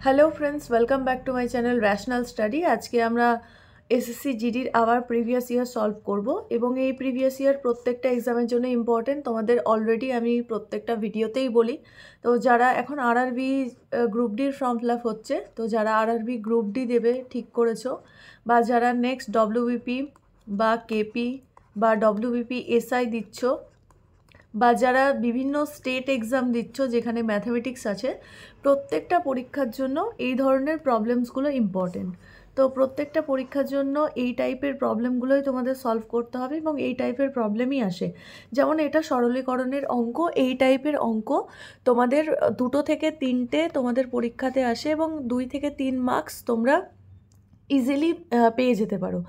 Hello friends, welcome back to my channel rational study. আজকে আমরা SSC জিডির আবার previous year solve করব এবং এই প্রিভিয়াস ইয়ার প্রত্যেকটা এক্সামের জন্য ইম্পর্টেন্ট। তোমাদের অলরেডি আমি প্রত্যেকটা ভিডিওতেই বলি। তো যারা এখন আরআরবি গ্রুপ ডির ফর্ম ফিল আপ হচ্ছে, তো যারা আরআরবি গ্রুপ ডি দেবে ঠিক করেছো, বা যারা নেক্সট ডব্লিউবিপি বা কেপি বা ডব্লিউবিপি এসআই দিচ্ছ, বা যারা বিভিন্ন স্টেট এক্সাম দিচ্ছ যেখানে ম্যাথামেটিক্স আছে, প্রত্যেকটা পরীক্ষার জন্য এই ধরনের প্রবলেমসগুলো ইম্পর্টেন্ট। তো প্রত্যেকটা পরীক্ষার জন্য এই টাইপের প্রবলেমগুলোই তোমাদের সলভ করতে হবে এবং এই টাইপের প্রবলেমই আসে। যেমন এটা সরলীকরণের অঙ্ক, এই টাইপের অঙ্ক তোমাদের 2 থেকে 3টে তোমাদের পরীক্ষাতে আসে এবং 2 থেকে 3 মার্কস তোমরা ইজিলি পেয়ে যেতে পারো।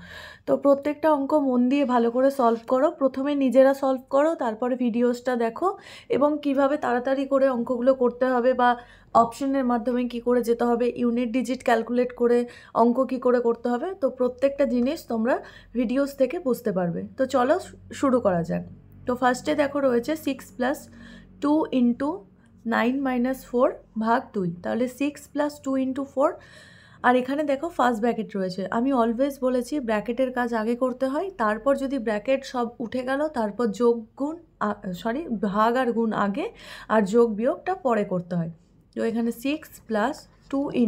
তো প্রত্যেকটা অঙ্ক মন দিয়ে ভালো করে সলভ করো। প্রথমে নিজেরা সলভ করো, তারপরে ভিডিওসটা দেখো এবং কিভাবে তাড়াতাড়ি করে অঙ্কগুলো করতে হবে বা অপশনের মাধ্যমে কি করে যেতে হবে, ইউনিট ডিজিট ক্যালকুলেট করে অঙ্ক কি করে করতে হবে, তো প্রত্যেকটা জিনিস তোমরা ভিডিওস থেকে বুঝতে পারবে। তো চলো শুরু করা যাক। তো ফার্স্টে দেখো রয়েছে 6 + 2 × 9 - 4 ভাগ 2, তাহলে 6 + 2 × 4। আর এখানে দেখো ফার্স্ট ব্র্যাকেট রয়েছে। আমি অলওয়েজ বলেছি ব্র্যাকেটের কাজ আগে করতে হয়, তারপর যদি ব্র্যাকেট সব উঠে গেল তারপর যোগ গুণ ভাগ আর গুণ আগে আর যোগ বিয়োগটা পরে করতে হয়। তো এখানে 6 + 2 ×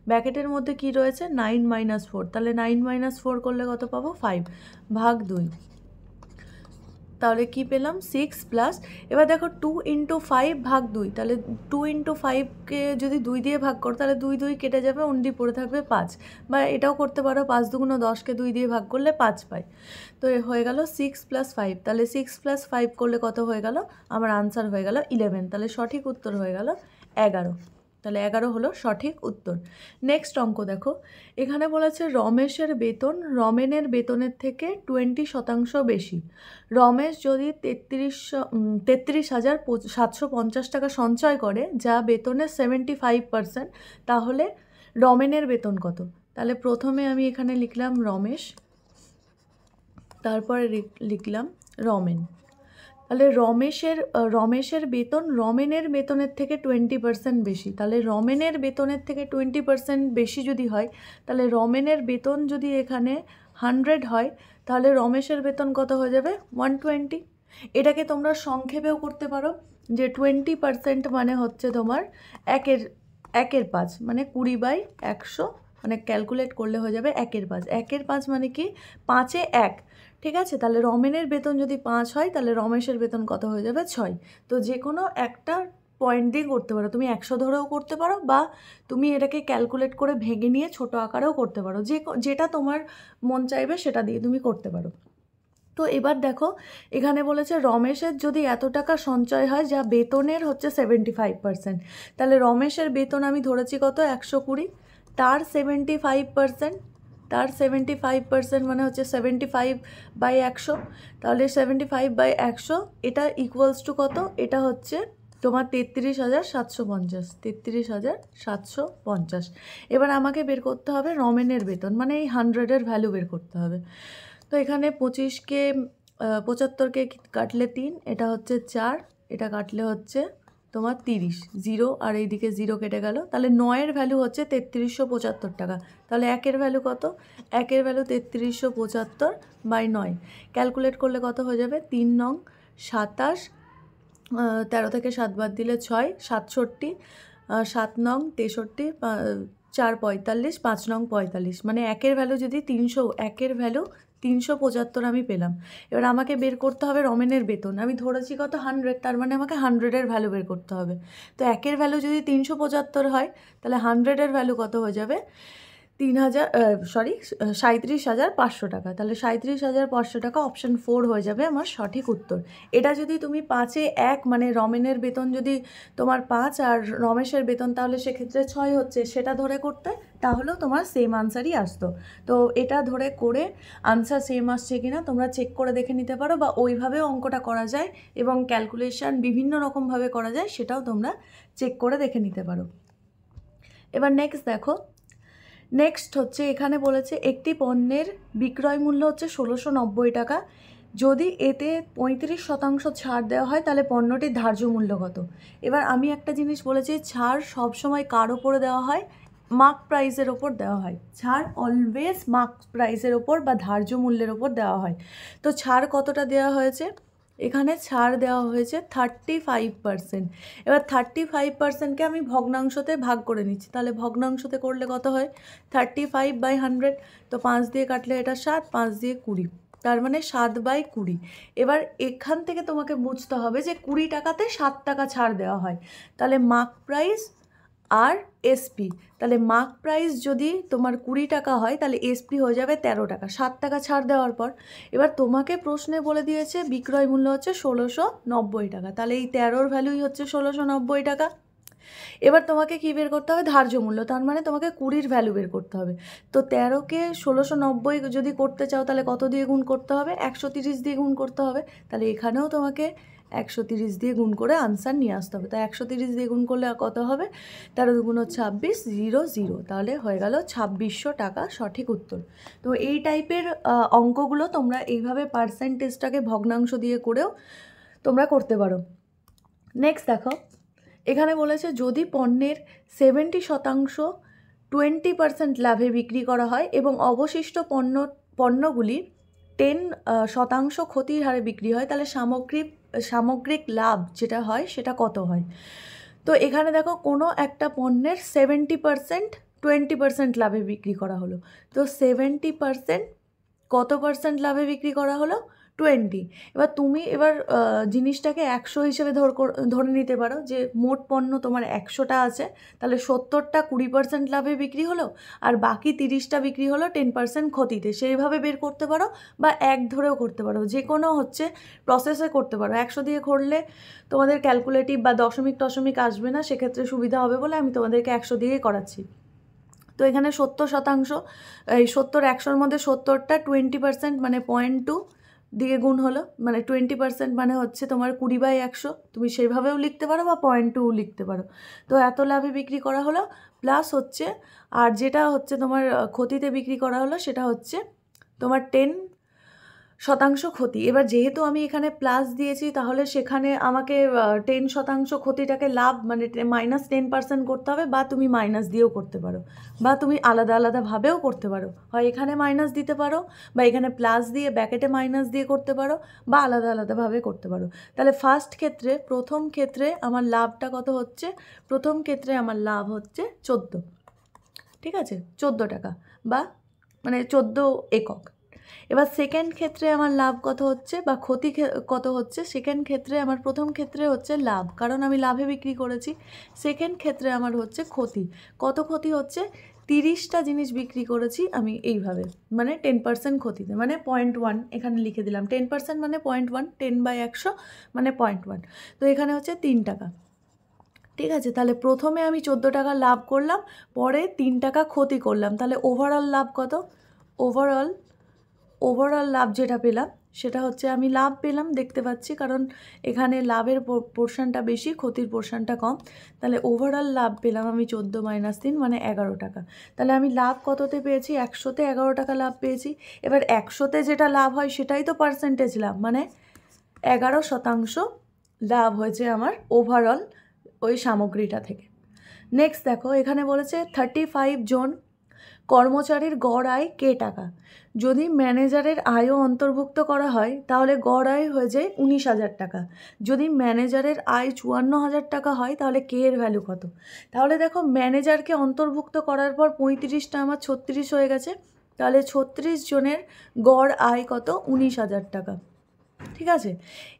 ব্র্যাকেটের মধ্যে কি রয়েছে 9 - 4, তাহলে 9 - 4 করলে কত পাবো 5 ভাগ 2, তাহলে কি পেলাম 6 এবার দেখো 2 × 5 ভাগ 2, তাহলে 2 × 5কে যদি 2 দিয়ে ভাগ করো তাহলে 2 2 কেটে যাবে, অনলি পড়ে থাকবে 5। বা এটাও করতে পারো 5 2 × 10কে 2 দিয়ে ভাগ করলে 5 পাই। তো হয়ে গেল 6 + 5, তাহলে 6 + 5 করলে কত হয়ে গেল, আমার আনসার হয়ে গেল 11। তাহলে সঠিক উত্তর হয়ে গেল 11। তাহলে 11 হলো সঠিক উত্তর। নেক্সট অঙ্ক দেখো, এখানে বলেছে রমেশের বেতন রমেনের বেতনের থেকে 20% বেশি। রমেশ যদি 33,750 টাকা সঞ্চয় করে, যা বেতনের 75%, তাহলে রমেনের বেতন কত? তাহলে প্রথমে আমি এখানে লিখলাম রমেশ, তারপরে লিখলাম রমেন। তাহলে রমেশের বেতন রমেনের বেতনের থেকে 20% বেশি। তাহলে রমেনের বেতনের থেকে 20% বেশি যদি হয়, তাহলে রমেনের বেতন যদি এখানে 100 হয়, তাহলে রমেশের বেতন কত হয়ে যাবে 120। এটাকে তোমরা সংক্ষেপেও করতে পারো যে 20% মানে হচ্ছে তোমার 1/5, মানে 20/100, মানে ক্যালকুলেট করলে হয়ে যাবে 1/5। 1/5 মানে কি 5-এ 1, ঠিক আছে। তাহলে রমেনের বেতন যদি 5 হয়, তাহলে রমেশের বেতন কত হয়ে যাবে 6। তো যে কোনো একটা পয়েন্ট দিয়ে করতে পারো, তুমি 100 ধরেও করতে পারো বা তুমি এটাকে ক্যালকুলেট করে ভেঙে নিয়ে ছোট আকারেও করতে পারো, যেটা তোমার মন চাইবে সেটা দিয়ে তুমি করতে পারো। তো এবার দেখো এখানে বলেছে রমেশের যদি এত টাকা সঞ্চয় হয় যা বেতনের হচ্ছে 75%, তাহলে রমেশের বেতন আমি ধরেছি কত 120, তার 75% মানে হচ্ছে 75/100, তাহলে 75/100 এটা ইকুয়ালস টু কত, এটা হচ্ছে তোমার 33,750, 33,750। এবার আমাকে বের করতে হবে রমেনের বেতন, মানে এই 100-এর ভ্যালু বের করতে হবে। তো এখানে 25কে 75কে কাটলে 3, এটা হচ্ছে 4, এটা কাটলে হচ্ছে তোমার 30, 0 আর এইদিকে 0 কেটে গেল। তাহলে 9-এর ভ্যালু হচ্ছে 3375 টাকা। তাহলে 1-এর ভ্যালু কত, 1-এর ভ্যালু 3375/9, ক্যালকুলেট করলে কত হয়ে যাবে 3 নং 27, 13 থেকে 7 বাদ দিলে 6, 67, 7 নং 63, 4 45, 5 নং 45, মানে 1-এর ভ্যালু যদি 1-এর ভ্যালু 375 আমি পেলাম। এবার আমাকে বের করতে হবে রমেনের বেতন, আমি ধরেছি কত 100, তার মানে আমাকে 100-এর ভ্যালু বের করতে হবে। তো 1-এর ভ্যালু যদি 375 হয়, তাহলে 100-এর ভ্যালু কত হয়ে যাবে 37,500 টাকা। তাহলে 37,500 টাকা, অপশান 4 হয়ে যাবে আমার সঠিক উত্তর। এটা যদি তুমি 5-এ 1, মানে রমেনের বেতন যদি তোমার 5 আর রমেশের বেতন তাহলে সেক্ষেত্রে 6 হচ্ছে, সেটা ধরে করতে, তাহলেও তোমার সেম আনসারই আসতো। তো এটা ধরে করে আনসার সেম আসছে কিনা তোমরা চেক করে দেখে নিতে পারো, বা ওইভাবেও অঙ্কটা করা যায় এবং ক্যালকুলেশন বিভিন্ন রকমভাবে করা যায়, সেটাও তোমরা চেক করে দেখে নিতে পারো। এবার নেক্সট হচ্ছে এখানে বলেছে একটি পণ্যের বিক্রয় মূল্য হচ্ছে 1690 টাকা, যদি এতে 35% ছাড় দেওয়া হয় তাহলে পণ্যটির ধার্য মূল্য কত। এবার আমি একটা জিনিস বলেছি, ছাড় সবসময় কার ওপরে দেওয়া হয়, মার্ক প্রাইসের ওপর দেওয়া হয়। ছাড় অলওয়েজ মার্ক প্রাইসের ওপর বা ধার্য মূল্যের ওপর দেওয়া হয়। তো ছাড় কতটা দেওয়া হয়েছে? এখানে ছাড় দেওয়া হয়েছে 35%। এবার 35%কে আমি ভগ্নাংশতে ভাগ করে নিচ্ছি। তাহলে ভগ্নাংশতে করলে কত হয়? 35/100। তো 5 দিয়ে কাটলে এটা 7, 5 দিয়ে 20, তার মানে 7/20। এবার এখান থেকে তোমাকে বুঝতে হবে যে 20 টাকাতে 7 টাকা ছাড় দেওয়া হয়। তাহলে মার্ক প্রাইস আর এসপি, তাহলে মার্ক প্রাইস যদি তোমার 20 টাকা হয় তাহলে এসপি হয়ে যাবে 13 টাকা, 7 টাকা ছাড় দেওয়ার পর। এবার তোমাকে প্রশ্নে বলে দিয়েছে বিক্রয় মূল্য হচ্ছে 1690 টাকা, তাহলে এই 13-র ভ্যালুই হচ্ছে 1690 টাকা। এবার তোমাকে কী বের করতে হবে? ধার্য মূল্য, তার মানে তোমাকে 20-র ভ্যালু বের করতে হবে। তো 13কে 1690 যদি করতে চাও তাহলে কত দিয়ে গুণ করতে হবে? 130 দিয়ে গুণ করতে হবে। তাহলে এখানেও তোমাকে 130 দিয়ে গুণ করে আনসার নিয়ে আসতে হবে। তো 130 দিয়ে গুণ করলে কত হবে? 13 দুগুণ 26, 0, তাহলে হয়ে গেল 2600 টাকা সঠিক উত্তর। তো এই টাইপের অঙ্কগুলো তোমরা এইভাবে পার্সেন্টেজটাকে ভগ্নাংশ দিয়ে করেও তোমরা করতে পারো। নেক্সট দেখো, এখানে বলেছে যদি পণ্যের 70% 20% লাভে বিক্রি করা হয় এবং অবশিষ্ট পণ্যগুলি 10% ক্ষতির হারে বিক্রি হয়, তাহলে সামগ্রিক লাভ যেটা হয় সেটা কত হয়? তো এখানে দেখো কোনো একটা পণ্যের 70% 20% লাভে বিক্রি করা হলো। তো 70% কত পার্সেন্ট লাভে বিক্রি করা হলো? 20। এবার তুমি জিনিসটাকে 100 হিসেবে ধরে নিতে পারো যে মোট পণ্য তোমার 100টা আছে, তাহলে 70টা 20% লাভে বিক্রি হলো আর বাকি 30টা বিক্রি হলো 10% ক্ষতিতে। সেইভাবে বের করতে পারো বা এক ধরেও করতে পারো, যে কোনো প্রসেসে করতে পারো। 100 দিয়ে করলে তোমাদের ক্যালকুলেটিভ বা দশমিক আসবে না, সেক্ষেত্রে সুবিধা হবে বলে আমি তোমাদেরকে 100 দিয়েই করাচ্ছি। তো এখানে 70%, এই 70 100-র মধ্যে 70টা 20% মানে 0.2 দিয়ে গুণ হলো, মানে 20% মানে হচ্ছে তোমার 20/100। তুমি সেইভাবেও লিখতে পারো বা 0.2 লিখতে পারো। তো এত লাভে বিক্রি করা হলো প্লাস হচ্ছে, আর যেটা হচ্ছে তোমার ক্ষতিতে বিক্রি করা হলো সেটা হচ্ছে তোমার 10% ক্ষতি। এবার যেহেতু আমি এখানে প্লাস দিয়েছি তাহলে সেখানে আমাকে 10% ক্ষতিটাকে লাভ মানে -10% করতে হবে, বা তুমি মাইনাস দিয়েও করতে পারো, বা তুমি আলাদা আলাদাভাবেও করতে পারো। হয় এখানে মাইনাস দিতে পারো, বা এখানে প্লাস দিয়ে ব্যাকেটে মাইনাস দিয়ে করতে পারো, বা আলাদা আলাদাভাবে করতে পারো। তাহলে প্রথম ক্ষেত্রে আমার লাভটা কত হচ্ছে? প্রথম ক্ষেত্রে আমার লাভ হচ্ছে 14, ঠিক আছে, 14 টাকা বা মানে 14 একক। এবার সেকেন্ড ক্ষেত্রে আমার লাভ কত হচ্ছে বা ক্ষতি কত হচ্ছে? সেকেন্ড ক্ষেত্রে আমার প্রথম ক্ষেত্রে হচ্ছে লাভ, কারণ আমি লাভে বিক্রি করেছি। সেকেন্ড ক্ষেত্রে আমার হচ্ছে ক্ষতি। কত ক্ষতি হচ্ছে? 30টা জিনিস বিক্রি করেছি আমি এইভাবে, মানে 10% ক্ষতিতে, মানে 0.1 এখানে লিখে দিলাম। 10% মানে 0.1, 10/100 মানে 0.1। তো এখানে হচ্ছে 3 টাকা, ঠিক আছে। তাহলে প্রথমে আমি 14 টাকা লাভ করলাম, পরে 3 টাকা ক্ষতি করলাম, তাহলে ওভারঅল লাভ কত? ওভারঅল লাভ যেটা পেলাম সেটা হচ্ছে, আমি লাভ পেলাম দেখতে পাচ্ছি, কারণ এখানে লাভের পোর্শনটা বেশি, ক্ষতির পোর্শনটা কম। তাহলে ওভারঅল লাভ পেলাম আমি 14 - 3 মানে 11 টাকা। তাহলে আমি লাভ কততে পেয়েছি? 100তে 11 টাকা লাভ পেয়েছি। এবার 100তে যেটা লাভ হয় সেটাই তো পার্সেন্টেজ লাভ, মানে 11% লাভ হয়েছে আমার ওভারঅল ওই সামগ্রীটা থেকে। নেক্সট দেখো, এখানে বলেছে 35 জন কর্মচারীর গড় আয় কে টাকা। যদি ম্যানেজারের আয়ও অন্তর্ভুক্ত করা হয় তাহলে গড় আয় হয়ে যায় 19,000 টাকা। যদি ম্যানেজারের আয় 54,000 টাকা হয় তাহলে কে এর ভ্যালু কত? তাহলে দেখো, ম্যানেজারকে অন্তর্ভুক্ত করার পর 35টা আমার 36 হয়ে গেছে, তাহলে 36 জনের গড় আয় কত? 19,000 টাকা, ঠিক আছে।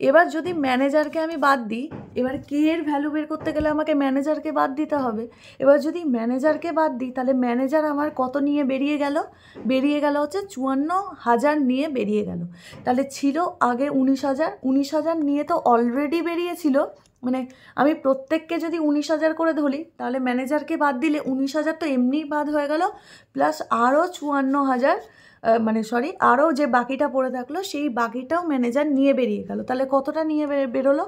এবার যদি ম্যানেজারকে আমি বাদ দিই, এবার কে এর ভ্যালু বের করতে গেলে আমাকে ম্যানেজারকে বাদ দিতে হবে। এবার যদি ম্যানেজারকে বাদ দিই তাহলে ম্যানেজার আমার কত নিয়ে বেরিয়ে গেল? হচ্ছে 54,000 নিয়ে বেরিয়ে গেল। তাহলে ছিল আগে 19,000, 19,000 নিয়ে তো অলরেডি বেরিয়েছিল, মানে আমি প্রত্যেককে যদি 19,000 করে ধরি তাহলে ম্যানেজারকে বাদ দিলে 19,000 তো এমনিই বাদ হয়ে গেল, প্লাস আরও 54,000, আরও যে বাকিটা পড়ে থাকলো সেই বাকিটাও ম্যানেজার নিয়ে বেরিয়ে গেল। তাহলে কতটা নিয়ে বেরোলো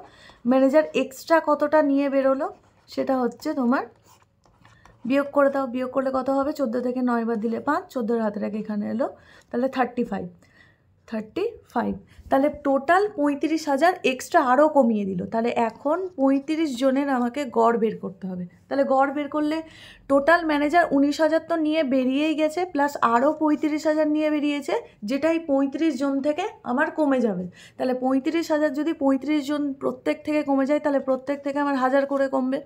ম্যানেজার? এক্সট্রা কতটা নিয়ে বেরোলো সেটা হচ্ছে তোমার, বিয়োগ করে দাও। বিয়োগ করলে কত হবে? 14 থেকে 9 বাদ দিলে 5, 14-এর হাতে রেখে এখানে এলো, তাহলে 35। 35। তাহলে টোটাল 35,000 এক্সট্রা আরও কমিয়ে দিল। তাহলে এখন 35 জনের আমাকে গড় বের করতে হবে। তাহলে গড় বের করলে টোটাল ম্যানেজার 19,000 তো নিয়ে বেরিয়েই গেছে, প্লাস আরও 35,000 নিয়ে বেরিয়েছে, যেটাই 35 জন থেকে আমার কমে যাবে। তাহলে 35,000 যদি 35 জন প্রত্যেক থেকে কমে যায়, তাহলে প্রত্যেক থেকে আমার 1000 করে কমবে।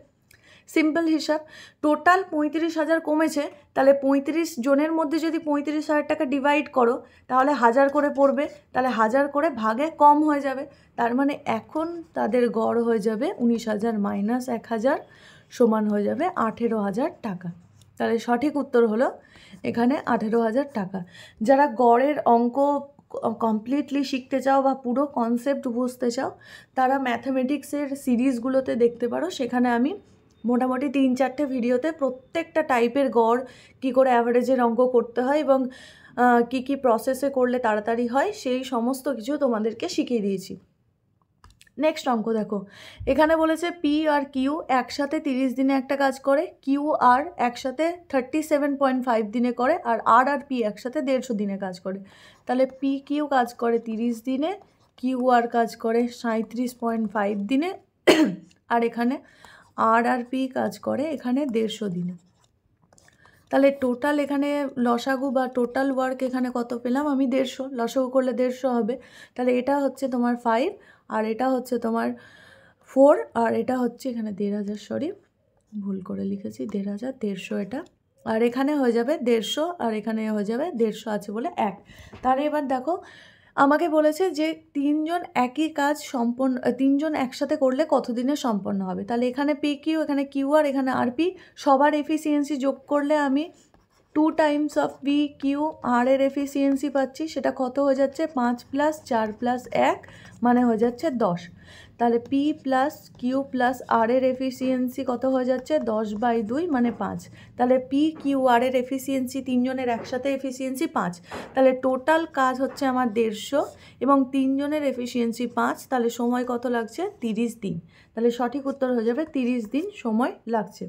সিম্পল হিসাব। টোটাল 35,000 কমেছে, তাহলে 35 জনের মধ্যে যদি 35,000 টাকা ডিভাইড করো তাহলে 1000 করে পড়বে, তাহলে 1000 করে ভাগে কম হয়ে যাবে। তার মানে এখন তাদের গড় হয়ে যাবে 19,000 মাইনাস 1,000 সমান হয়ে যাবে 18,000 টাকা। তাহলে সঠিক উত্তর হলো এখানে 18,000 টাকা। যারা গড়ের অঙ্ক কমপ্লিটলি শিখতে চাও বা পুরো কনসেপ্ট বুঝতে চাও, তারা ম্যাথামেটিক্সের সিরিজগুলোতে দেখতে পারো। সেখানে আমি মোটামুটি 3-4টে ভিডিওতে প্রত্যেকটা টাইপের গড় কী করে অ্যাভারেজের অঙ্ক করতে হয় এবং কি প্রসেসে করলে তাড়াতাড়ি হয় সেই সমস্ত কিছু তোমাদেরকে শিখিয়ে দিয়েছি। নেক্সট অঙ্ক দেখো, এখানে বলেছে পি আর কিউ একসাথে 30 দিনে একটা কাজ করে, কিউ আর একসাথে 37.5 দিনে করে, আর আর পি একসাথে 150 দিনে কাজ করে। তাহলে পি কিউ কাজ করে 30 দিনে, কিউ আর কাজ করে 37.5 দিনে, আর এখানে আর পি কাজ করে এখানে 150 দিনে। তাহলে টোটাল এখানে লসাগু বা টোটাল ওয়ার্ক এখানে কত পেলাম আমি? 150। লসাগু করলে 150 হবে। তাহলে এটা হচ্ছে তোমার 5, আর এটা হচ্ছে তোমার 4, আর এটা হচ্ছে এখানে 1,500, সরি ভুল করে লিখেছি, 1,500, 150 এটা, আর এখানে হয়ে যাবে 150, আর এখানে হয়ে যাবে 150 আছে বলে 1। তাহলে এবার দেখো আমাকে বলেছে যে 3 জন একই কাজ সম্পন্ন, 3 জন একসাথে করলে কত দিনে সম্পন্ন হবে। তাহলে এখানে পি কিউ, এখানে কিউ আর, এখানে আর পি, সবার এফিসিয়েন্সি যোগ করলে আমি 2 Times of P Q R এর এফিসিয়েন্সি পাচ্ছি। সেটা কত হয়ে যাচ্ছে? 5 + 4 + 1 মানে হয়ে যাচ্ছে 10। তাহলে পি প্লাস কিউ প্লাস আর এর এফিসিয়েন্সি কত হয়ে যাচ্ছে? 10/2 মানে 5। তাহলে পি কিউ আর এর এফিসিয়েন্সি 3 জনের একসাথে এফিসিয়েন্সি 5। তাহলে টোটাল কাজ হচ্ছে আমার 150 এবং 3 জনের এফিসিয়েন্সি 5। তাহলে সময় কত লাগছে? 30 দিন। তাহলে সঠিক উত্তর হয়ে যাবে 30 দিন সময় লাগছে।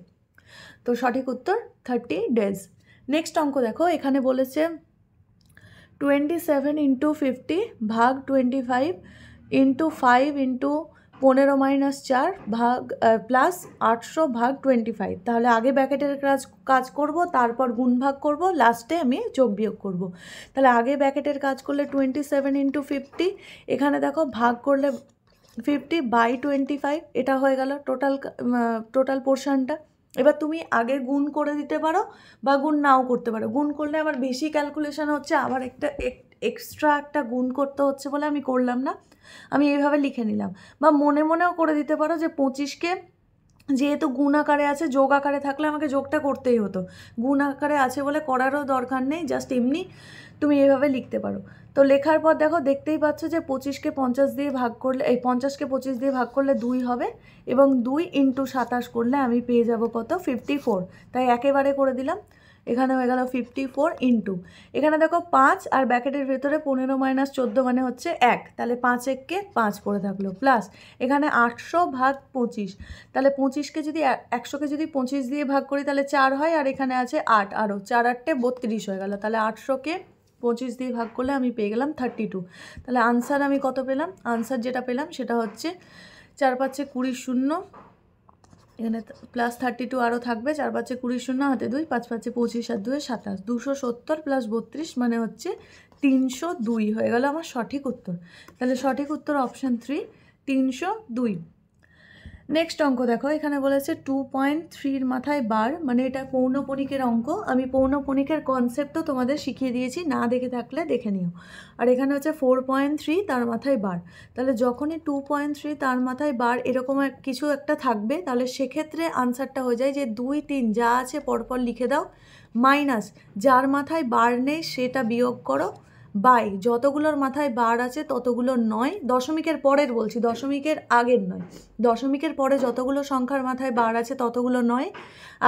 তো সঠিক উত্তর 30 days। নেক্সট অঙ্ক দেখো, এখানে বলেছে 27 × 50 ভাগ 25 × 5 × 15 - 4 ভাগ প্লাস 800 ভাগ 25। তাহলে আগে ব্র্যাকেটের কাজ করব, তারপর গুণ ভাগ করব, লাস্টে আমি যোগ বিয়োগ করব। তাহলে আগে ব্র্যাকেটের কাজ করলে 27 × 50, এখানে দেখো ভাগ করলে 50/25, এটা হয়ে গেল টোটাল পোর্শনটা। এবার তুমি আগে গুণ করে দিতে পারো বা গুণ নাও করতে পারো। গুণ করলে আবার বেশি ক্যালকুলেশন হচ্ছে, আবার এক্সট্রা একটা গুণ করতে হচ্ছে বলে আমি করলাম না, আমি এইভাবে লিখে নিলাম। বা মনে মনেও করে দিতে পারো যে 25কে যেহেতু গুণ আকারে আছে, যোগ আকারে থাকলে আমাকে যোগটা করতেই হতো, গুণ আকারে আছে বলে করারও দরকার নেই, জাস্ট এমনি তুমি এইভাবে লিখতে পারো। তো লেখার পর দেখো দেখতেই পাচ্ছ যে 25কে 50 দিয়ে ভাগ করলে, এই 50কে 25 দিয়ে ভাগ করলে 2 হবে, এবং 2 × 27 করলে আমি পেয়ে যাব কত? 54। তাই একেবারে করে দিলাম, এখানে হয়ে গেল 54 ইন্টু, এখানে দেখো 5 আর ব্র্যাকেটের ভেতরে 15 - 14 মানে হচ্ছে 1, তাহলে 5 × 1 = 5 পড়ে থাকলো, প্লাস এখানে 800 ভাগ 25। তাহলে 25কে যদি 100কে যদি 25 দিয়ে ভাগ করি তাহলে 4 হয়, আর এখানে আছে 8, আরও 4 × 8 = 32 হয়ে গেল। তাহলে 800কে 25 দিয়ে ভাগ করলে আমি পেয়ে গেলাম 32। তাহলে আনসার আমি কত পেলাম? আনসার যেটা পেলাম সেটা হচ্ছে 4 × 5 = 20 শূন্য, এখানে প্লাস 32 আরও থাকবে, 4 × 5 = 20 শূন্য, হাতে 2, 5 × 5 = 25, আর 2 = 27, 270 + 32 মানে হচ্ছে 302 হয়ে গেল আমার সঠিক উত্তর। তাহলে সঠিক উত্তর অপশান 3, 302। নেক্সট অঙ্ক দেখো, এখানে বলেছে 2.3 মাথায় বার, মানে এটা পৌনঃপুনিকের অঙ্ক। আমি পৌনঃপুনিকের কনসেপ্টও তোমাদের শিখিয়ে দিয়েছি, না দেখে থাকলে দেখে নিও। আর এখানে হচ্ছে 4.3 তার মাথায় বার। তাহলে যখনই 2.3 তার মাথায় বার এরকম কিছু একটা থাকবে, তাহলে সেক্ষেত্রে আনসারটা হয়ে যায় যে 2, 3 যা আছে পরপর লিখে দাও, মাইনাস যার মাথায় বার নেই সেটা বিয়োগ করো, বাই যতগুলোর মাথায় বার আছে ততগুলো নয়, দশমিকের পরের বলছি, দশমিকের আগের নয়, দশমিকের পরে যতগুলো সংখ্যার মাথায় বার আছে ততগুলো নয়,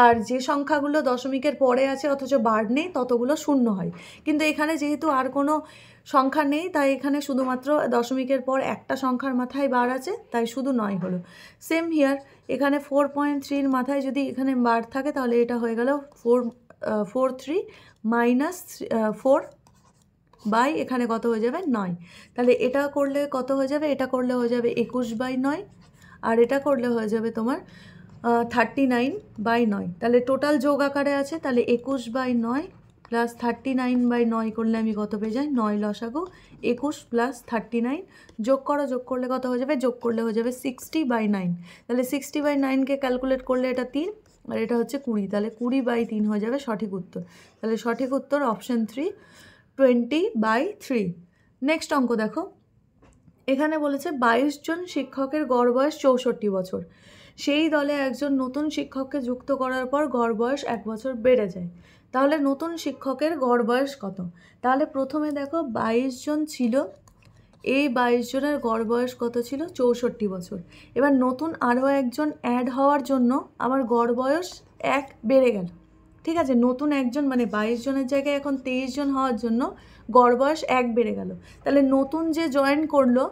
আর যে সংখ্যাগুলো দশমিকের পরে আছে অথচ বার নেই ততগুলো শূন্য হয়। কিন্তু এখানে যেহেতু আর কোনো সংখ্যা নেই, তাই এখানে শুধুমাত্র দশমিকের পর একটা সংখ্যার মাথায় বার আছে, তাই শুধু 9 হলো। সেম হিয়ার, এখানে 4.3 মাথায় যদি এখানে বার থাকে তাহলে এটা হয়ে গেল 43 - 4 বাই এখানে কত হয়ে যাবে 9, তাহলে এটা করলে কত হয়ে যাবে, এটা করলে হয়ে যাবে 21/9, আর এটা করলে হয়ে যাবে তোমার 39/9। তাহলে টোটাল যোগ আকারে আছে, তাহলে 21/9 প্লাস 39/9 করলে আমি কত পেয়ে যাই, 9 লসাগু 21 প্লাস 39 যোগ করো, যোগ করলে কত হয়ে যাবে, যোগ করলে হয়ে যাবে 60/9। তাহলে 60/9কে ক্যালকুলেট করলে এটা 3 আর এটা হচ্ছে 20, তাহলে 20/3 হয়ে যাবে সঠিক উত্তর। তাহলে সঠিক উত্তর অপশন 3 20/3। নেক্সট অঙ্ক দেখো, এখানে বলেছে 22 জন শিক্ষকের গড় বয়স 64 বছর, সেই দলে একজন নতুন শিক্ষককে যুক্ত করার পর গড় বয়স 1 বছর বেড়ে যায়, তাহলে নতুন শিক্ষকের গড় বয়স কত? তাহলে প্রথমে দেখো 22 জন ছিল, এই 22 জনের গড় বয়স কত ছিল, 64 বছর। এবার নতুন আরও একজন অ্যাড হওয়ার জন্য আমার গড় বয়স 1 বেড়ে গেল, ঠিক আছে, নতুন একজন মানে 22 জনের জায়গায় এখন 23 জন হওয়ার জন্য গড় বয়স 1 বেড়ে গেল। তাহলে নতুন যে জয়েন করলো,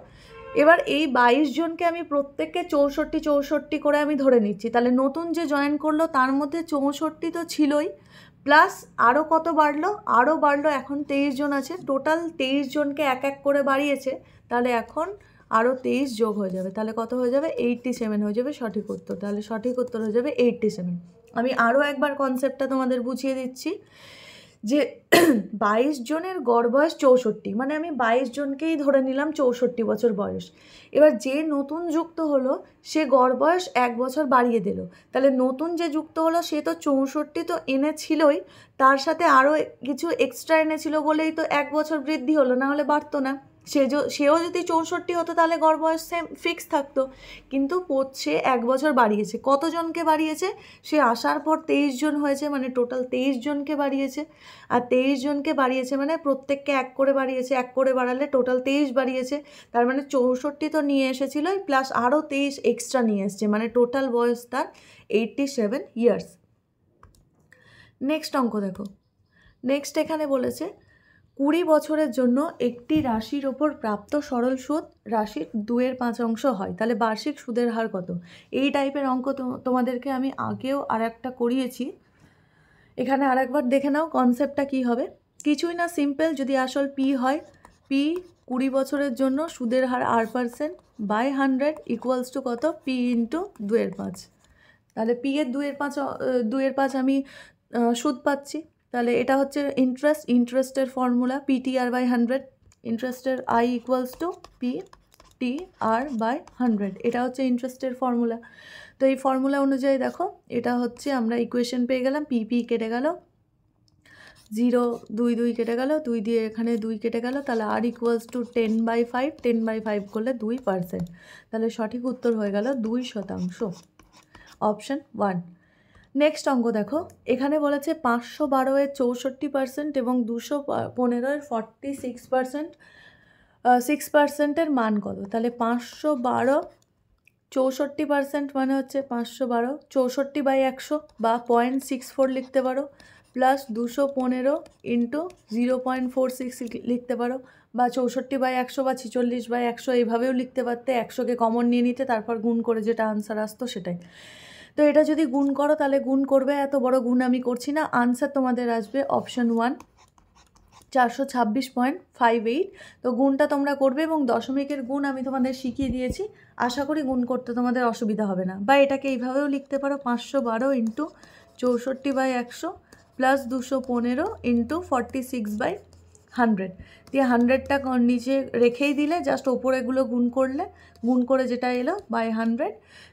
এবার এই 22 জনকে আমি প্রত্যেককে 64 করে আমি ধরে নিচ্ছি, তাহলে নতুন যে জয়েন করলো তার মধ্যে 64 তো ছিলই, প্লাস আরও কত বাড়লো, আরও বাড়লো, এখন 23 জন আছে, টোটাল 23 জনকে এক এক করে বাড়িয়েছে, তাহলে এখন আরও 23 যোগ হয়ে যাবে, তাহলে কত হয়ে যাবে, 87 হয়ে যাবে সঠিক উত্তর। তাহলে সঠিক উত্তর হয়ে যাবে 87। আমি আরও একবার কনসেপ্টটা তোমাদের বুঝিয়ে দিচ্ছি যে 22 জনের গড় বয়স 64, মানে আমি 22 জনকেই ধরে নিলাম 64 বছর বয়স। এবার যে নতুন যুক্ত হলো সে গড় বয়স 1 বছর বাড়িয়ে দিল, তাহলে নতুন যে যুক্ত হলো সে তো 64 তো এনেছিলই, তার সাথে আরও কিছু এক্সট্রা এনেছিল বলেই তো 1 বছর বৃদ্ধি হলো, না হলে বাড়তো না। সেও যদি 64 হতো তাহলে গড় বয়স সেম ফিক্স থাকতো, কিন্তু সে 1 বছর বাড়িয়েছে। কতজনকে বাড়িয়েছে, সে আসার পর 23 জন হয়েছে, মানে টোটাল 23 জনকে বাড়িয়েছে, আর 23 জনকে বাড়িয়েছে মানে প্রত্যেককে 1 করে বাড়িয়েছে, 1 করে বাড়ালে টোটাল 23 বাড়িয়েছে, তার মানে 64 তো নিয়ে এসেছিল, প্লাস আরও 23 এক্সট্রা নিয়ে এসছে, মানে টোটাল বয়স তার 87 ইয়ার্স। নেক্সট অঙ্ক দেখো, নেক্সট এখানে বলেছে 20 বছরের জন্য একটি রাশির ওপর প্রাপ্ত সরল সুদ রাশির 2/5 হয়, তাহলে বার্ষিক সুদের হার কত? এই টাইপের অঙ্ক তোমাদেরকে আমি আগেও আর একটা করিয়েছি, এখানে আরেকবার দেখে নাও কনসেপ্টটা কী হবে। কিছুই না, সিম্পল, যদি আসল পি হয়, পি 20 বছরের জন্য সুদের হার R% বাই 100 ইকুয়ালস টু কত, পি ইন্টু 2/5। তাহলে পি এর 2/5 আমি সুদ পাচ্ছি, তাহলে এটা হচ্ছে ইন্টারেস্টের ফর্মুলা PTR/100, ইন্টারেস্টের I ইকুয়ালস টু PTR/100, এটা হচ্ছে ইন্টারেস্টের ফর্মুলা। তো এই ফর্মুলা অনুযায়ী দেখো, এটা হচ্ছে আমরা ইকুয়েশন পেয়ে গেলাম, পি কেটে গেল, 0 2 কেটে গেল, 2 দিয়ে এখানে 2 কেটে গেল, তাহলে R ইকুয়ালস টু 10/5, 10/5 করলে 2%, তাহলে সঠিক উত্তর হয়ে গেল 2%, অপশন 1। নেক্সট অঙ্ক দেখো, এখানে বলেছে 512 এর 64% এবং 215 এর 46%, 6%-এর মান কত? তাহলে 512 64% মানে হচ্ছে 512 64/100 বা 0.64 লিখতে পারো, প্লাস 215 ইন্টু 0.46 লিখতে পারো, বা 64/100 বা 46/100 এইভাবেও লিখতে পারতে, 100কে কমন নিয়ে নিতে, তারপর গুণ করে যেটা আনসার আসতো সেটাই। তো এটা যদি গুণ করো তাহলে গুণ করবে, এত বড় গুণ আমি করছি না, আনসার তোমাদের আসবে অপশন 1 426.58। তো গুণটা তোমরা করবে, এবং দশমিকের গুণ আমি তোমাদের শিখিয়ে দিয়েছি, আশা করি গুণ করতে তোমাদের অসুবিধা হবে না। বা এটাকে এইভাবেও লিখতে পারো, 512 ইন্টু 64/100 প্লাস 215 ইন্টু 46/100 দিয়ে 100টা নিচে রেখেই দিলে, জাস্ট ওপরেগুলো গুণ করলে, গুণ করে যেটা এলো বাই 100,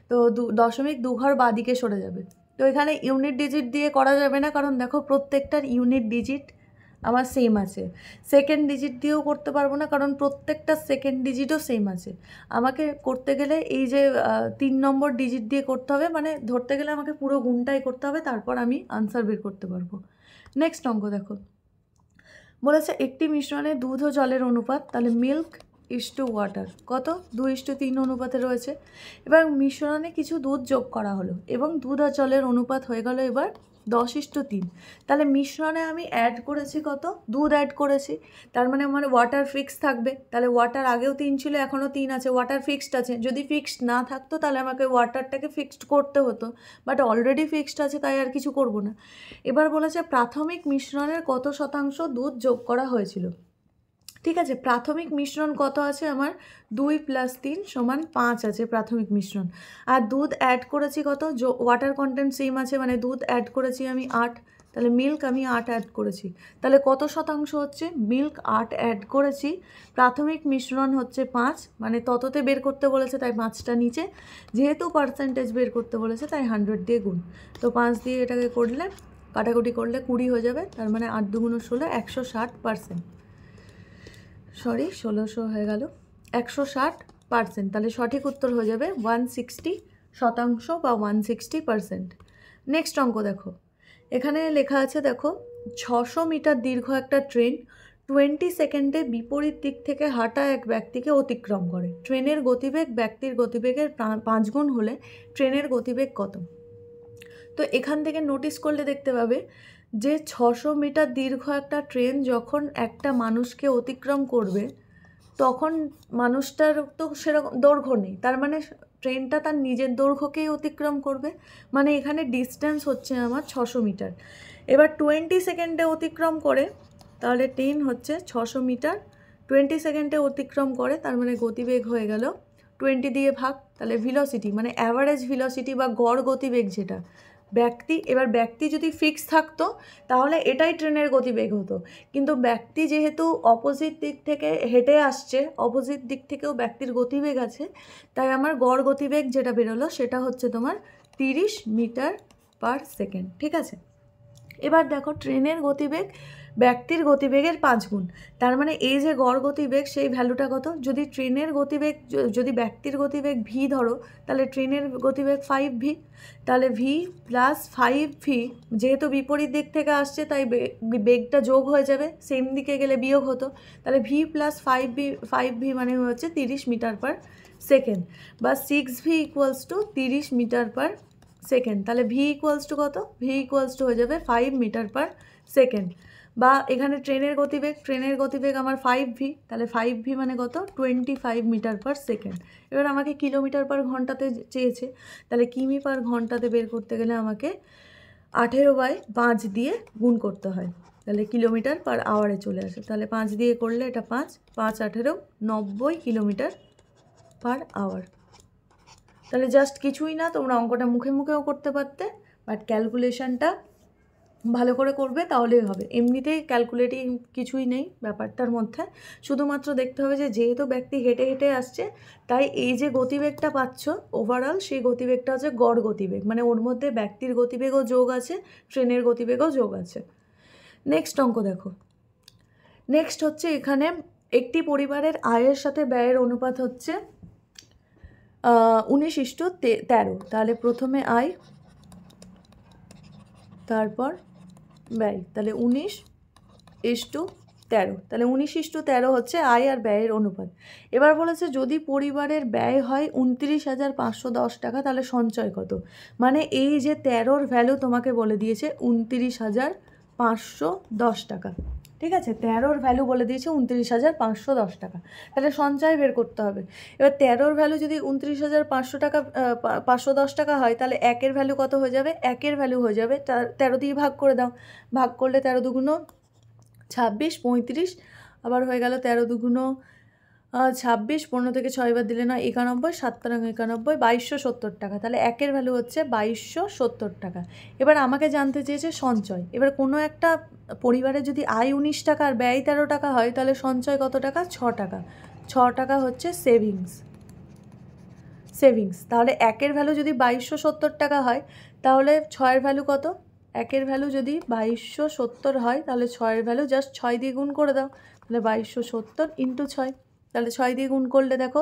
তো দশমিক 2 ঘর বাদিকে সরে যাবে। তো এখানে ইউনিট ডিজিট দিয়ে করা যাবে না, কারণ দেখো প্রত্যেকটার ইউনিট ডিজিট আমার সেম আছে। সেকেন্ড ডিজিট দিয়েও করতে পারবো না, কারণ প্রত্যেকটা সেকেন্ড ডিজিটও সেম আছে। আমাকে করতে গেলে এই যে 3 নম্বর ডিজিট দিয়ে করতে হবে, মানে ধরতে গেলে আমাকে পুরো গুণটাই করতে হবে, তারপর আমি আনসার বের করতে পারবো। নেক্সট অঙ্ক দেখো, বলেছে একটি মিশ্রণে দুধ ও জলের অনুপাত, তাহলে মিল্ক ইস্টু ওয়াটার কত, 2:3 অনুপাতে রয়েছে। এবার মিশ্রণে কিছু দুধ যোগ করা হলো এবং দুধ আর জলের অনুপাত হয়ে গেল এবার 10:3। তাহলে মিশ্রণে আমি অ্যাড করেছি কত, দুধ অ্যাড করেছি, তার মানে আমার ওয়াটার ফিক্স থাকবে, তাহলে ওয়াটার আগেও 3 ছিল, এখনও 3 আছে, ওয়াটার ফিক্সড আছে। যদি ফিক্সড না থাকতো তাহলে আমাকে ওয়াটারটাকে ফিক্সড করতে হতো, বাট অলরেডি ফিক্সড আছে, তাই আর কিছু করব না। এবার বলেছে প্রাথমিক মিশ্রণের কত শতাংশ দুধ যোগ করা হয়েছিল। ঠিক আছে, প্রাথমিক মিশ্রণ কত আছে আমার? 2 + 3 = 5 আছে প্রাথমিক মিশ্রণ। আর দুধ অ্যাড করেছি কত? ওয়াটার কন্টেন্ট সেম আছে, মানে দুধ অ্যাড করেছি আমি 8, তাহলে মিল্ক আমি 8 অ্যাড করেছি। তাহলে কত শতাংশ হচ্ছে? মিল্ক 8 অ্যাড করেছি, প্রাথমিক মিশ্রণ হচ্ছে 5, মানে তততে বের করতে বলেছে তাই 5টা নিচে, যেহেতু পার্সেন্টেজ বের করতে বলেছে তাই 100 দিয়ে গুণ। তো 5 দিয়ে এটাকে করলে কাটাকুটি করলে 20 হয়ে যাবে, তার মানে 8 × 2 = 16, 160%। সরি 1600 হয়ে গেল, 160%। তাহলে সঠিক উত্তর হয়ে যাবে 160% বা 160%। নেক্সট অঙ্ক দেখো, এখানে লেখা আছে দেখো 600 মিটার দীর্ঘ একটা ট্রেন 20 সেকেন্ডে বিপরীত দিক থেকে হাঁটা এক ব্যক্তিকে অতিক্রম করে। ট্রেনের গতিবেগ ব্যক্তির গতিবেগের 5 গুণ হলে ট্রেনের গতিবেগ কত? তো এখান থেকে নোটিস করলে দেখতে পাবে যে 600 মিটার দীর্ঘ একটা ট্রেন যখন একটা মানুষকে অতিক্রম করবে তখন মানুষটার তো সেরকম দৈর্ঘ্য নেই, তার মানে ট্রেনটা তার নিজের দৈর্ঘ্যকেই অতিক্রম করবে, মানে এখানে ডিস্টেন্স হচ্ছে আমার 600 মিটার। এবার 20 সেকেন্ডে অতিক্রম করে, তাহলে ট্রেন হচ্ছে 600 মিটার 20 সেকেন্ডে অতিক্রম করে, তার মানে গতিবেগ হয়ে গেল 20 দিয়ে ভাগ, তাহলে ভেলোসিটি মানে অ্যাভারেজ ভেলোসিটি বা গড় গতিবেগ যেটা ব্যক্তি। এবার ব্যক্তি যদি ফিক্স থাকতো তাহলে এটাই ট্রেনের গতিবেগ হতো, কিন্তু ব্যক্তি যেহেতু অপোজিট দিক থেকে হেঁটে আসছে, অপোজিট দিক থেকেও ব্যক্তির গতিবেগ আছে, তাই আমার গড় গতিবেগ যেটা বেরোলো সেটা হচ্ছে তোমার 30 মিটার/সেকেন্ড। ঠিক আছে, এবার দেখো ট্রেনের গতিবেগ ব্যক্তির গতিবেগের 5 গুণ, তার মানে এই যে গড় গতিবেগ সেই ভ্যালুটা কত? যদি ট্রেনের গতিবেগ যদি ব্যক্তির গতিবেগ ভি ধরো, তাহলে ট্রেনের গতিবেগ 5v, তাহলে ভি প্লাস 5v, যেহেতু বিপরীত দিক থেকে আসছে তাই বেগটা যোগ হয়ে যাবে, সেম দিকে গেলে বিয়োগ হতো, তাহলে ভি প্লাস 5v মানে হচ্ছে 30 মিটার/সেকেন্ড, বা 6v = 30 মিটার/সেকেন্ড। তাহলে ভি ইকুয়ালস টু কত? ভি ইকুয়ালস টু হয়ে যাবে 5 মিটার/সেকেন্ড। বা এখানে ট্রেনের গতিবেগ আমার 5v, তাহলে 5v মানে কত? 25 মিটার/সেকেন্ড। এবার আমাকে কিলোমিটার/ঘন্টাতে চেয়েছে, তাহলে কিমি/ঘন্টাতে বের করতে গেলে আমাকে 18/5 দিয়ে গুণ করতে হয়, তাহলে কিলোমিটার/আওয়ারে চলে আসে। তাহলে 5 দিয়ে করলে এটা 5, 5 18 90 কিলোমিটার/আওয়ার। তাহলে জাস্ট কিছুই না, তোমরা অঙ্কটা মুখে মুখেও করতে পারতে, বাট ক্যালকুলেশনটা ভালো করে করবে তাহলেই হবে। এমনিতেই ক্যালকুলেটিং কিছুই নেই ব্যাপারটার মধ্যে, শুধুমাত্র দেখতে হবে যে যেহেতু ব্যক্তি হেঁটে হেঁটে আসছে তাই এই যে গতিবেগটা পাচ্ছ ওভারঅল সেই গতিবেগটা হচ্ছে গড় গতিবেগ, মানে ওর মধ্যে ব্যক্তির গতিবেগও যোগ আছে, ট্রেনের গতিবেগও যোগ আছে। নেক্সট অঙ্ক দেখো, নেক্সট হচ্ছে এখানে একটি পরিবারের আয়ের সাথে ব্যয়ের অনুপাত হচ্ছে 19:13, তাহলে প্রথমে আয় তারপর ব্যয়, তাহলে 19:13, তাহলে 19:13 হচ্ছে আয় আর ব্যয়ের অনুপাত। এবার বলেছে যদি পরিবারের ব্যয় হয় 29,510 টাকা তাহলে সঞ্চয় কত? মানে এই যে 13র ভ্যালু তোমাকে বলে দিয়েছে 29,510 টাকা। ঠিক আছে, 13র ভ্যালু বলে দিয়েছে 29,510 টাকা, তাহলে সঞ্চয় বের করতে হবে। এবার 13র ভ্যালু যদি 29,500 টাকা 510 টাকা হয়, তাহলে 1-এর ভ্যালু কত হয়ে যাবে? 1-এর ভ্যালু হয়ে যাবে 13 দিয়ে ভাগ করে দাও, ভাগ করলে 13 দুগুণ 26, 35, আবার হয়ে গেল 13 দুগুণ 26, 15 থেকে 6 বার দিলে না 91, 7 91, 2270 টাকা, তাহলে 1-এর ভ্যালু হচ্ছে 2270 টাকা। এবার আমাকে জানতে চেয়েছে সঞ্চয়। এবার কোনো একটা পরিবারে যদি আয় 19 টাকা আর ব্যয় 13 টাকা হয়, তাহলে সঞ্চয় কত টাকা? 6 টাকা। 6 টাকা হচ্ছে সেভিংস। তাহলে 1-এর ভ্যালু যদি 2270 টাকা হয়, তাহলে 6-এর ভ্যালু কত? 1-এর ভ্যালু যদি 2270 হয়, তাহলে 6-এর ভ্যালু জাস্ট 6 দিয়ে গুণ করে দাও, তাহলে 2270 × 6, তাহলে 6 দিয়ে গুণ করলে দেখো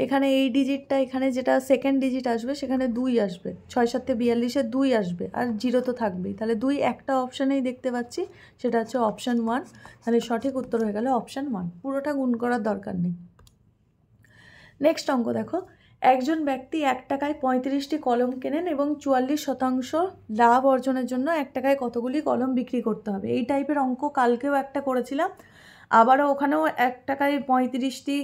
এখানে এই ডিজিটটা, এখানে যেটা সেকেন্ড ডিজিট আসবে সেখানে 2 আসবে, 6 7 42-এ 2 আসবে, আর 0 তো থাকবেই, তাহলে 2 একটা অপশানেই দেখতে পাচ্ছি, সেটা হচ্ছে অপশান 1, তাহলে সঠিক উত্তর হয়ে গেল অপশান 1, পুরোটা গুণ করার দরকার নেই। নেক্সট অঙ্ক দেখো, একজন ব্যক্তি 1 টাকায় 35টি কলম কেনেন এবং 44% লাভ অর্জনের জন্য 1 টাকায় কতগুলি কলম বিক্রি করতে হবে। এই টাইপের অঙ্ক কালকেও একটা করেছিলাম, আবারও ওখানেও 1 টাকায় 35টি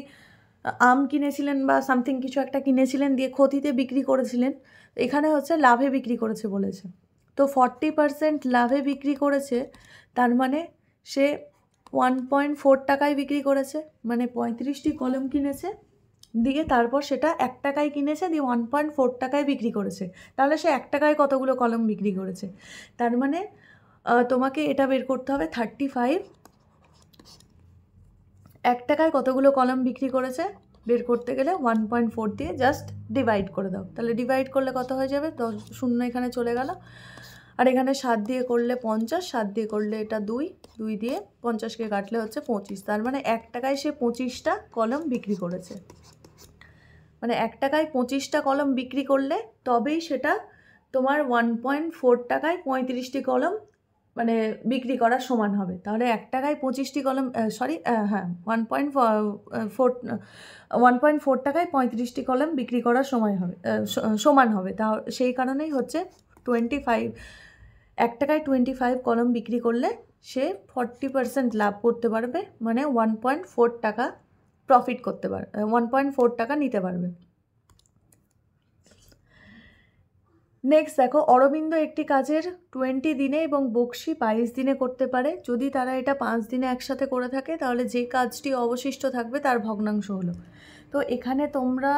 আম কিনেছিলেন বা সামথিং কিছু একটা কিনেছিলেন, দিয়ে ক্ষতিতে বিক্রি করেছিলেন, এখানে হচ্ছে লাভে বিক্রি করেছে বলেছে। তো 40% লাভে বিক্রি করেছে, তার মানে সে 1.4 টাকায় বিক্রি করেছে, মানে 35টি কলম কিনেছে, দিয়ে তারপর সেটা 1 টাকায় কিনেছে, দিয়ে 1.4 টাকায় বিক্রি করেছে। তাহলে সে 1 টাকায় কতগুলো কলম বিক্রি করেছে? তার মানে তোমাকে এটা বের করতে হবে 35 1 টাকায় কতগুলো কলম বিক্রি করেছে বের করতে গেলে 1.4 দিয়ে জাস্ট ডিভাইড করে দাও। তাহলে ডিভাইড করলে কত হয়ে যাবে? 10 শূন্য এখানে চলে গেল, আর এখানে 7 দিয়ে করলে 50, 7 দিয়ে করলে এটা 2 দিয়ে 50কে কাটলে হচ্ছে 25। তার মানে 1 টাকায় সে 25টা কলম বিক্রি করেছে। মানে 1 টাকায় 25টা কলম বিক্রি করলে তবেই সেটা তোমার 1.4 টাকায় 35টি কলম মানে বিক্রি করার সমান হবে। তাহলে 1 টাকায় 25টি কলম হ্যাঁ 1.4 টাকায় 35টি কলম বিক্রি করার সময় হবে সমান হবে। তা সেই কারণেই হচ্ছে 25 1 টাকায় 25 কলম বিক্রি করলে সে 40% লাভ করতে পারবে, মানে 1.4 টাকা প্রফিট করতে পারবে, 1.4 টাকা নিতে পারবে। নেক্সট দেখো, অরবিন্দ একটি কাজের 20 দিনে এবং বক্সি 22 দিনে করতে পারে। যদি তারা এটা 5 দিনে একসাথে করে থাকে তাহলে যে কাজটি অবশিষ্ট থাকবে তার ভগ্নাংশ হলো। তো এখানে তোমরা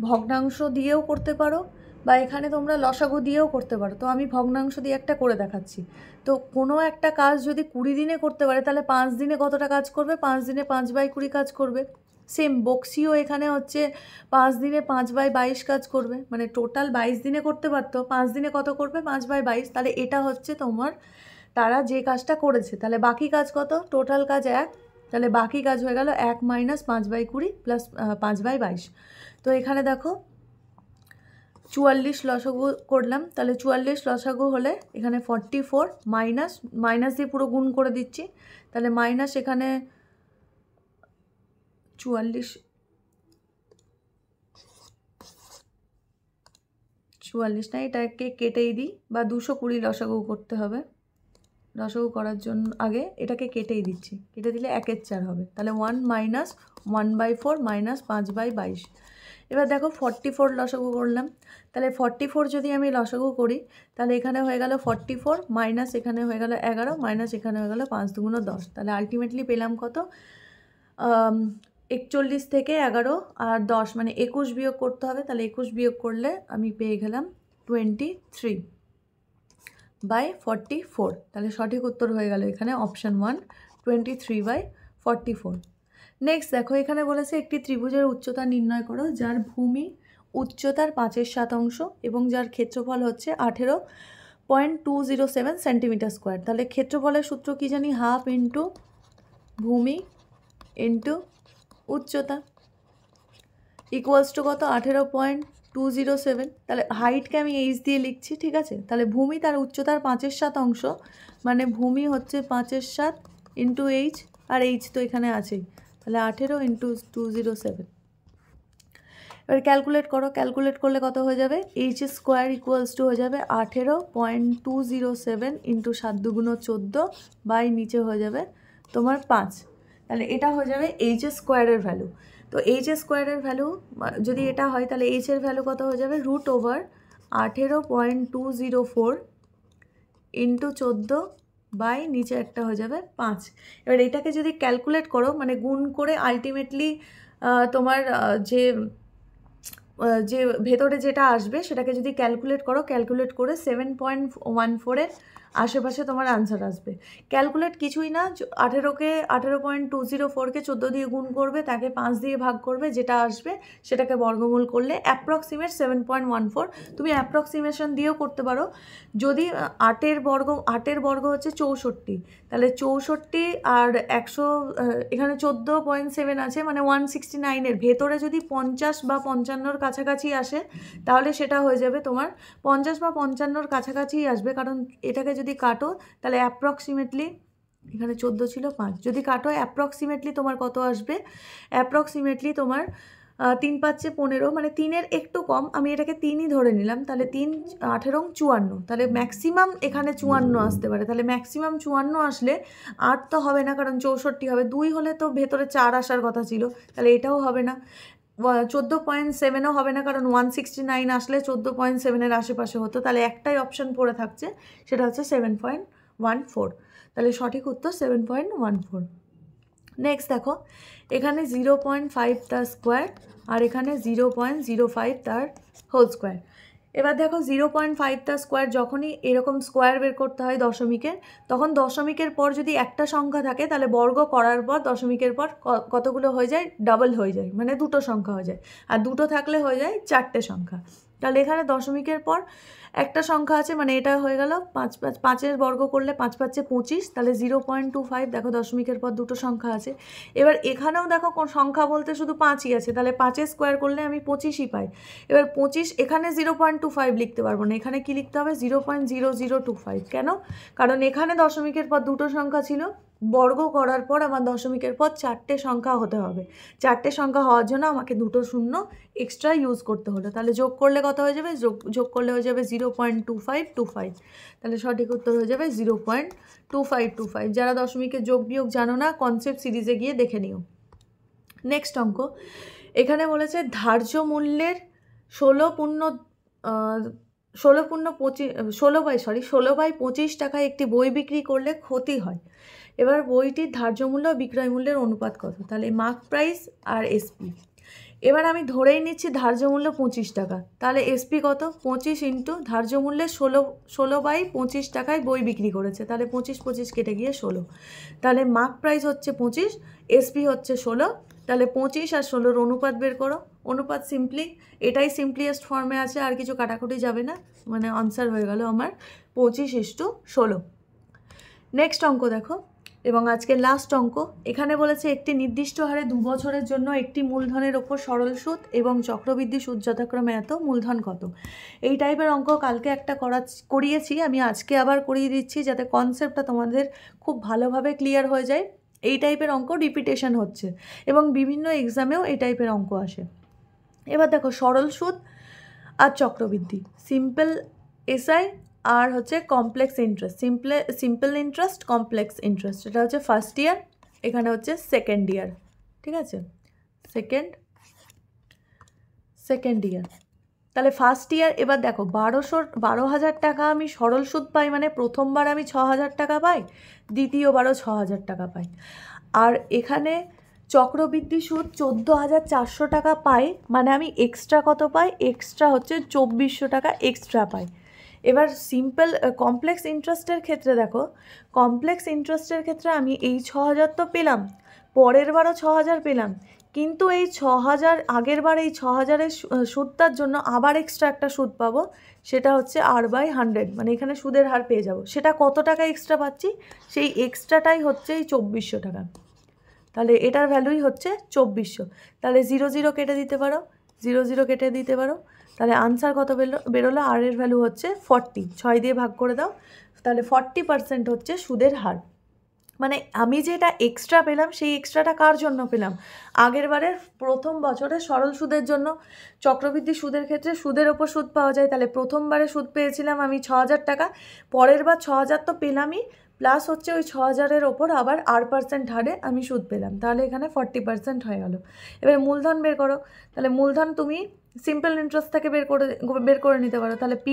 ভগ্নাংশ দিয়েও করতে পারো বা এখানে তোমরা লসাগু দিয়েও করতে পারো। তো আমি ভগ্নাংশ দিয়ে একটা করে দেখাচ্ছি। তো কোনো একটা কাজ যদি 20 দিনে করতে পারে তাহলে 5 দিনে কতটা কাজ করবে? 5 দিনে 5/20 কাজ করবে। সেম বক্সিও এখানে হচ্ছে 5 দিনে 5/22 কাজ করবে, মানে টোটাল 22 দিনে করতে পারতো, 5 দিনে কত করবে? 5/22। তাহলে এটা হচ্ছে তোমার তারা যে কাজটা করেছে। তাহলে বাকি কাজ কত? টোটাল কাজ 1, তাহলে বাকি কাজ হয়ে গেল 1 - 5/20 প্লাস 5/22। তো এখানে দেখো 44 লসাগু করলাম, তাহলে 44 লসাগু হলে এখানে 44 মাইনাস দিয়ে পুরো গুণ করে দিচ্ছি। তাহলে মাইনাস এখানে 44 না, এটাকে কেটেই দিই, বা 220 লসাগু করতে হবে। লসাগু করার জন্য আগে এটাকে কেটেই দিচ্ছি, কেটে দিলে 1 এর 4 হবে। তাহলে 1 - 1/4 মাইনাস 5/22। এবার দেখো 44 লসাগু করলাম, তাহলে 44 যদি আমি লসাগু করি তাহলে এখানে হয়ে গেল 44 মাইনাস এখানে হয়ে গেল 11 মাইনাস এখানে হয়ে গেল 5 × 2 = 10। তাহলে আলটিমেটলি পেলাম কত? 41 থেকে 11 আর 10 মানে 21 বিয়োগ করতে হবে। তাহলে 21 বিয়োগ করলে আমি পেয়ে গেলাম 23/44। তাহলে সঠিক উত্তর হয়ে গেল এখানে অপশান 1, 23/44। নেক্সট দেখো, এখানে বলেছে একটি ত্রিভুজের উচ্চতা নির্ণয় করো যার ভূমি উচ্চতার 5% এবং যার ক্ষেত্রফল হচ্ছে 18.207 সেন্টিমিটার স্কোয়ার। তাহলে ক্ষেত্রফলের সূত্র কি জানি? হাফ ইন্টু ভূমি ইন্টু উচ্চতা ইকুয়ালস টু কত? 18.207। তাহলে হাইটকে আমি এইচ দিয়ে লিখছি, ঠিক আছে? তাহলে ভূমি তার উচ্চতার 5% মানে ভূমি হচ্ছে 5/7 ইন্টু এইচ, আর এইচ তো এখানে আছেই। তাহলে 18 × 207। এবার ক্যালকুলেট করো, ক্যালকুলেট করলে কত হয়ে যাবে? এইচ স্কোয়ার ইকুয়ালস টু হয়ে যাবে 18.207 ইন্টু 7 × 2 = 14 বাই নিচে হয়ে যাবে তোমার 5। তাহলে এটা হয়ে যাবে এইচ স্কোয়ারের ভ্যালু। তো এইচ স্কোয়ারের ভ্যালু যদি এটা হয় তাহলে এইচের ভ্যালু কত হয়ে যাবে? √18.204 ইন্টু 14 বাই নিচে একটা হয়ে যাবে 5। এবার এটাকে যদি ক্যালকুলেট করো, মানে গুণ করে আলটিমেটলি তোমার যে ভেতরে যেটা আসবে সেটাকে যদি ক্যালকুলেট করো, ক্যালকুলেট করে 7.14-এর আশেপাশে তোমার আনসার আসবে। ক্যালকুলেট কিছুই না, 18.204কে 14 দিয়ে গুণ করবে, তাকে 5 দিয়ে ভাগ করবে, যেটা আসবে সেটাকে বর্গমূল করলে অ্যাপ্রক্সিমেট 7.14। তুমি অ্যাপ্রক্সিমেশন দিয়েও করতে পারো। যদি 8-এর বর্গ হচ্ছে 64, তাহলে 64 আর 100 এখানে 14.7 আছে, মানে 169-এর ভেতরে যদি 50 বা 55-র কাছাকাছি আসে তাহলে সেটা হয়ে যাবে তোমার 50 বা 55-র কাছাকাছিই আসবে, কারণ এটাকে যদি কাটো তাহলে অ্যাপ্রক্সিমেটলি এখানে 14 ছিল 5, যদি কাটো অ্যাপ্রক্সিমেটলি তোমার কত আসবে? অ্যাপ্রক্সিমেটলি তোমার 3 × 5 = 15, মানে 3-এর একটু কম, আমি এটাকে 3ই ধরে নিলাম। তাহলে 3 × 18 = 54, তাহলে ম্যাক্সিমাম এখানে 54 আসতে পারে। তাহলে ম্যাক্সিমাম 54 আসলে 8 তো হবে না, কারণ 64 হবে। 2 হলে তো ভেতরে 4 আসার কথা ছিল, তাহলে এটাও হবে না। 14.7ও হবে না, কারণ 169 আসলে 14.7-এর আশেপাশে হতো। তাহলে একটাই অপশান পড়ে থাকছে, সেটা হচ্ছে 7.14। 7.14, তাহলে সঠিক উত্তর 7.14। নেক্সট দেখো এখানে 0.5 তার স্কোয়ার আর এখানে 0.05 তার হোল স্কোয়ার। এবার দেখো 0.5 তার স্কোয়ার যখনই এরকম স্কোয়ার বের করতে হয় দশমিকের, তখন দশমিকের পর যদি একটা সংখ্যা থাকে তাহলে বর্গ করার পর দশমিকের পর কতগুলো হয়ে যায়, ডাবল হয়ে যায়, মানে দুটো সংখ্যা হয়ে যায়, আর দুটো থাকলে হয়ে যায় চারটে সংখ্যা। তাহলে এখানে দশমিকের পর একটা সংখ্যা আছে, মানে এটা হয়ে গেল 5 বর্গ করলে 5 5 25, তাহলে 0.25। দেখো দশমিকের পর দুটো সংখ্যা আছে। এবার এখানেও দেখো কোন সংখ্যা বলতে শুধু 5ই আছে, তাহলে 5 স্কোয়ার করলে আমি 25ই পাই। এবার 25, এখানে 0.25 লিখতে পারবো না, এখানে কি লিখতে হবে 0.0025। কেন? কারণ এখানে দশমিকের পর দুটো সংখ্যা ছিল, বর্গ করার পর আমার দশমিকের পর চারটে সংখ্যা হতে হবে, চারটে সংখ্যা হওয়ার জন্য আমাকে দুটো শূন্য এক্সট্রা ইউজ করতে হলো। তাহলে যোগ করলে কত হয়ে যাবে, যোগ করলে হয়ে যাবে 0.2525, তাহলে সঠিক উত্তর হয়ে যাবে 0.2525। যারা দশমিকের যোগ বিয়োগ জানো না, কনসেপ্ট সিরিজে গিয়ে দেখে নিও। নেক্সট অঙ্ক এখানে বলেছে ধার্য মূল্যের 16/25 টাকায় একটি বই বিক্রি করলে ক্ষতি হয়। এবার বইটির ধার্য মূল্য বিক্রয় মূল্যের অনুপাত কত? তাহলে মার্ক প্রাইস আর এসপি। এবার আমি ধরেই নিচ্ছি ধার্য মূল্য 25 টাকা, তাহলে এসপি কত, 25 ইন্টু ধার্য মূল্যে 16/25 টাকায় বই বিক্রি করেছে, তাহলে 25 কেটে গিয়ে 16, তাহলে মার্ক প্রাইস হচ্ছে 25, এসপি হচ্ছে 16, তাহলে 25 আর 16-র অনুপাত বের করো। অনুপাত সিম্পলি এটাই সিম্পলিয়েস্ট ফর্মে আছে, আর কিছু কাটাকুটি যাবে না, মানে আনসার হয়ে গেল আমার 25:16। নেক্সট অঙ্ক দেখো, এবং আজকের লাস্ট অঙ্ক এখানে বলেছে একটি নির্দিষ্ট হারে 2 বছরের জন্য একটি মূলধনের ওপর সরল সুদ এবং চক্রবৃদ্ধি সুদ যথাক্রমে এত, মূলধন কত? এই টাইপের অঙ্ক কালকে একটা করিয়েছি, আমি আজকে আবার করিয়ে দিচ্ছি যাতে কনসেপ্টটা তোমাদের খুব ভালোভাবে ক্লিয়ার হয়ে যায়। এই টাইপের অঙ্ক রিপিটেশন হচ্ছে এবং বিভিন্ন এক্সামেও এই টাইপের অঙ্ক আসে। এবার দেখো সরল সুদ আর চক্রবৃদ্ধি, সিম্পল এসআই আর হচ্ছে complex interest, simple interest, complex interest, এটা হচ্ছে ফার্স্ট ইয়ার, এখানে হচ্ছে সেকেন্ড ইয়ার, ঠিক আছে, সেকেন্ড ইয়ার। তাহলে ফার্স্ট ইয়ার, এবার দেখো 12,000 টাকা আমি সরল সুদ পাই, মানে প্রথমবার আমি 6,000 টাকা পাই, দ্বিতীয়বারও 6,000 টাকা পাই। আর এখানে চক্রবৃদ্ধি সুদ 14,400 টাকা পাই, মানে আমি এক্সট্রা কত পাই, এক্সট্রা হচ্ছে 2,400 টাকা এক্সট্রা পাই। এবার কমপ্লেক্স ইন্টারেস্টের ক্ষেত্রে দেখো, কমপ্লেক্স ইন্টারেস্টের ক্ষেত্রে আমি এই 6,000 তো পেলাম, পরের বারও 6,000 পেলাম, কিন্তু এই 6,000 আগের বার এই 6,000-এর সুদটার জন্য আবার এক্সট্রা একটা সুদ পাবো, সেটা হচ্ছে R/100, মানে এখানে সুদের হার পেয়ে যাব। সেটা কত টাকা এক্সট্রা পাচ্ছি, সেই এক্সট্রাটাই হচ্ছে এই 2,400 টাকা, তাহলে এটার ভ্যালুই হচ্ছে 2,400। তাহলে 0 কেটে দিতে পারো, 0 কেটে দিতে পারো, তাহলে আনসার কত বেরোলো, আর এর ভ্যালু হচ্ছে 40, 6 দিয়ে ভাগ করে দাও, তাহলে 40% হচ্ছে সুদের হার। মানে আমি যেটা এক্সট্রা পেলাম সেই এক্সট্রাটা কার জন্য পেলাম, আগের বারের প্রথম বছরের সরল সুদের জন্য। চক্রবৃদ্ধি সুদের ক্ষেত্রে সুদের ওপর সুদ পাওয়া যায়, তাহলে প্রথমবারে সুদ পেয়েছিলাম আমি 6,000 টাকা, পরের বার 6,000 তো পেলামই, প্লাস হচ্ছে ওই 6,000-এর ওপর আবার R% হারে আমি সুদ পেলাম, তাহলে এখানে 40% হয়ে গেল। এবার মূলধন বের করো, তাহলে মূলধন তুমি সিম্পল ইন্টারেস্ট থেকে বের করে নিতে পারো, তাহলে P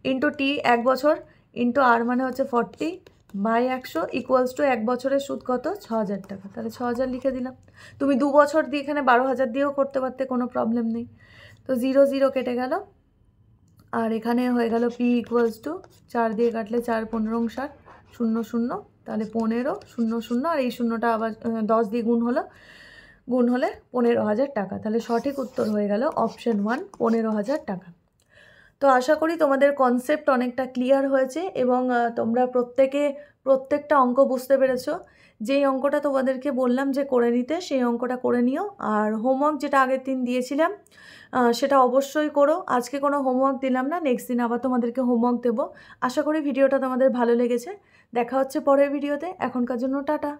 ইন্টু T 1 বছর ইন্টু R মানে হচ্ছে 40/100 ইকুয়ালস টু 1 বছরের সুদ কত, 6,000 টাকা, তাহলে 6,000 লিখে দিলাম। তুমি 2 বছর দিয়ে এখানে 12,000 দিয়েও করতে পারতে, কোনো প্রবলেম নেই। তো 0 কেটে গেল, আর এখানে হয়ে গেল P ইকুয়ালস টু 4 দিয়ে কাটলে 4 15 60 0 0, তাহলে 15 0 0, আর এই শূন্যটা আবার 10 দিয়ে গুণ হলে 15,000 টাকা, তাহলে সঠিক উত্তর হয়ে গেল অপশন 1, 15,000 টাকা। তো আশা করি তোমাদের কনসেপ্ট অনেকটা ক্লিয়ার হয়েছে এবং তোমরা প্রত্যেকটা অঙ্ক বুঝতে পেরেছো। যেই অঙ্কটা তোমাদেরকে বললাম যে করে নিতে, সেই অঙ্কটা করে নিও, আর হোমওয়ার্ক যেটা আগের দিন দিয়েছিলাম সেটা অবশ্যই করো। আজকে কোনো হোমওয়ার্ক দিলাম না, নেক্সট দিন আবার তোমাদেরকে হোমওয়ার্ক দেবো। আশা করি ভিডিওটা তোমাদের ভালো লেগেছে। দেখা হচ্ছে পরের ভিডিওতে, এখনকার জন্য টাটা।